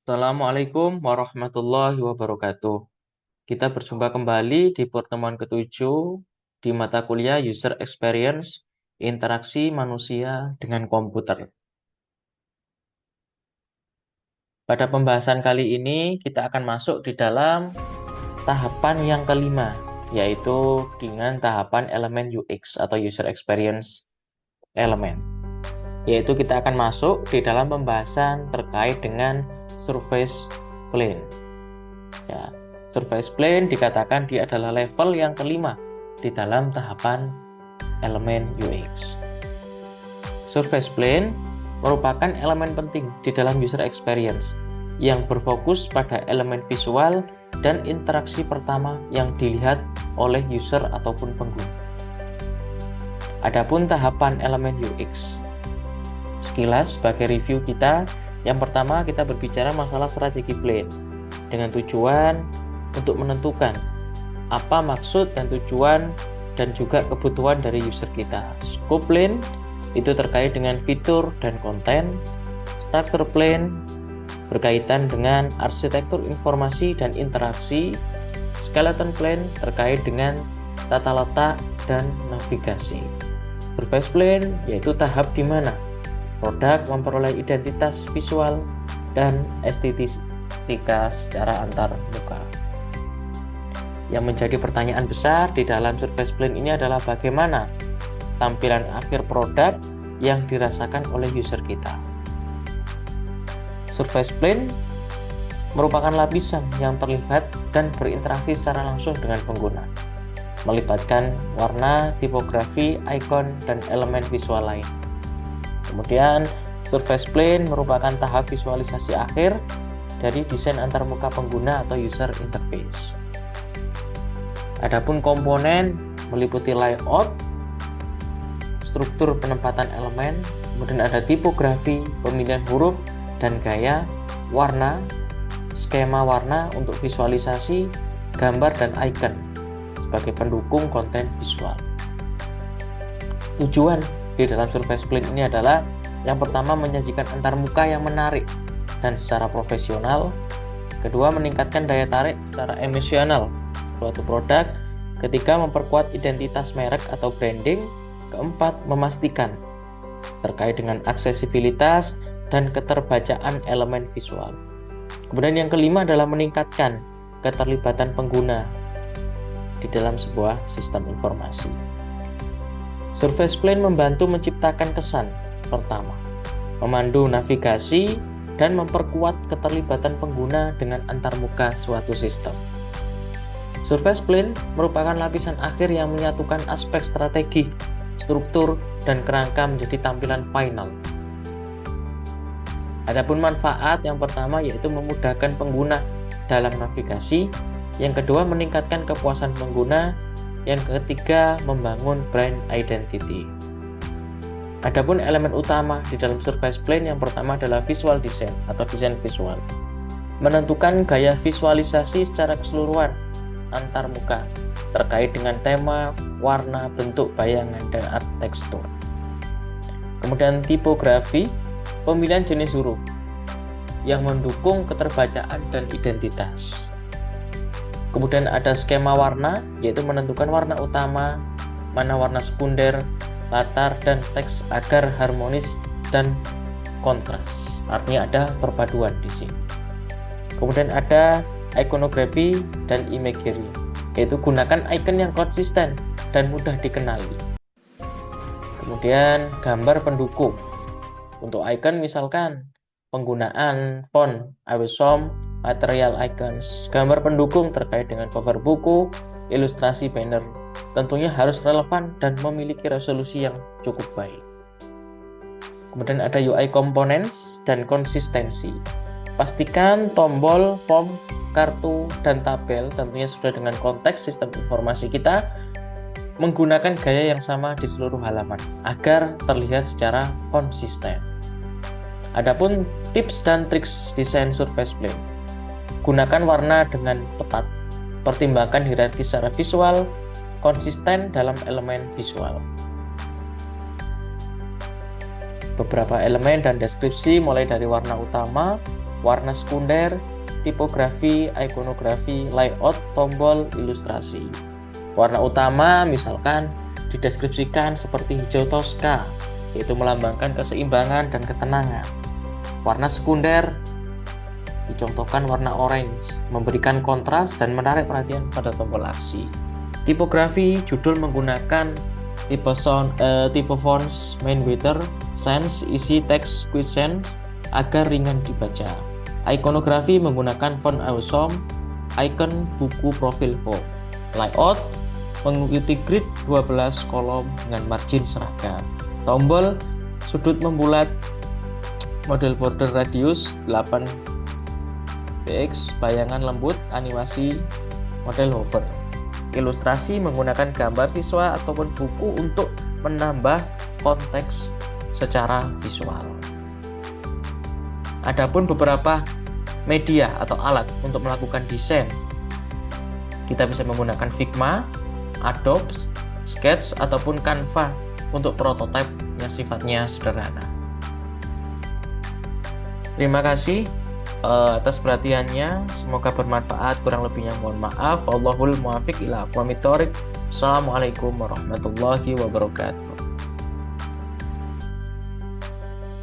Assalamualaikum warahmatullahi wabarakatuh. Kita berjumpa kembali di pertemuan ketujuh di mata kuliah User Experience, Interaksi Manusia dengan Komputer. Pada pembahasan kali ini, kita akan masuk di dalam tahapan yang kelima, yaitu dengan tahapan elemen UX atau User Experience Element. Yaitu kita akan masuk di dalam pembahasan terkait dengan Surface Plane. Ya, Surface Plane dikatakan dia adalah level yang kelima di dalam tahapan elemen UX. Surface Plane merupakan elemen penting di dalam user experience yang berfokus pada elemen visual dan interaksi pertama yang dilihat oleh user ataupun pengguna. Adapun tahapan elemen UX, sekilas sebagai review kita, yang pertama kita berbicara masalah strategi plane dengan tujuan untuk menentukan apa maksud dan tujuan dan juga kebutuhan dari user kita. Scope plane itu terkait dengan fitur dan konten. Structure plane berkaitan dengan arsitektur informasi dan interaksi. Skeleton plane terkait dengan tata letak dan navigasi. Surface plane yaitu tahap di mana produk memperoleh identitas visual dan estetika secara antar muka. Yang menjadi pertanyaan besar di dalam surface plane ini adalah bagaimana tampilan akhir produk yang dirasakan oleh user kita. Surface plane merupakan lapisan yang terlihat dan berinteraksi secara langsung dengan pengguna, melibatkan warna, tipografi, icon, dan elemen visual lain. Kemudian, surface plane merupakan tahap visualisasi akhir dari desain antarmuka pengguna atau user interface. Adapun komponen meliputi layout, struktur penempatan elemen, kemudian ada tipografi, pemilihan huruf dan gaya, warna, skema warna untuk visualisasi, gambar dan icon sebagai pendukung konten visual. Tujuan di dalam surface plane ini adalah yang pertama menyajikan antarmuka yang menarik dan secara profesional. Kedua, meningkatkan daya tarik secara emosional suatu produk. Ketiga, memperkuat identitas merek atau branding. Keempat, memastikan terkait dengan aksesibilitas dan keterbacaan elemen visual. Kemudian yang kelima adalah meningkatkan keterlibatan pengguna di dalam sebuah sistem informasi. Surface plane membantu menciptakan kesan pertama, memandu navigasi dan memperkuat keterlibatan pengguna dengan antarmuka suatu sistem. Surface plane merupakan lapisan akhir yang menyatukan aspek strategi, struktur, dan kerangka menjadi tampilan final. Adapun manfaat yang pertama yaitu memudahkan pengguna dalam navigasi, yang kedua meningkatkan kepuasan pengguna, yang ketiga membangun brand identity. Adapun elemen utama di dalam surface plane yang pertama adalah visual design atau desain visual. Menentukan gaya visualisasi secara keseluruhan antar muka terkait dengan tema, warna, bentuk bayangan, dan art tekstur. Kemudian tipografi, pemilihan jenis huruf yang mendukung keterbacaan dan identitas. Kemudian ada skema warna, yaitu menentukan warna utama, mana warna sekunder, latar, dan teks agar harmonis dan kontras. Artinya ada perpaduan di sini. Kemudian ada iconografi dan imagery, yaitu gunakan icon yang konsisten dan mudah dikenali. Kemudian gambar pendukung. Untuk icon misalkan penggunaan font, awesome, material icons. Gambar pendukung terkait dengan cover buku, ilustrasi banner. Tentunya harus relevan dan memiliki resolusi yang cukup baik. Kemudian ada UI components dan konsistensi. Pastikan tombol, form, kartu, dan tabel tentunya sesuai dengan konteks sistem informasi kita, menggunakan gaya yang sama di seluruh halaman agar terlihat secara konsisten. Adapun tips dan triks desain surface plane. Gunakan warna dengan tepat, pertimbangkan hierarki secara visual, konsisten dalam elemen visual. Beberapa elemen dan deskripsi mulai dari warna utama, warna sekunder, tipografi, ikonografi, layout, tombol, ilustrasi. Warna utama misalkan dideskripsikan seperti hijau toska, yaitu melambangkan keseimbangan dan ketenangan. Warna sekunder dicontohkan warna orange, memberikan kontras dan menarik perhatian pada tombol aksi. Tipografi, judul menggunakan tipe fonts Mainwater, sans, isi teks quiescent agar ringan dibaca. Ikonografi menggunakan font awesome, icon, buku, profil, home. Layout mengikuti grid 12 kolom dengan margin seragam. Tombol, sudut membulat, model border radius 8 px, bayangan lembut, animasi, model hover. Ilustrasi menggunakan gambar siswa ataupun buku untuk menambah konteks secara visual. Adapun beberapa media atau alat untuk melakukan desain, kita bisa menggunakan Figma, Adobe, Sketch ataupun Canva untuk prototipe yang sifatnya sederhana. Terima kasih atas perhatiannya, semoga bermanfaat. Kurang lebihnya mohon maaf. Wallahul muwaffiq ila aqwamit thoriq. Assalamualaikum warahmatullahi wabarakatuh.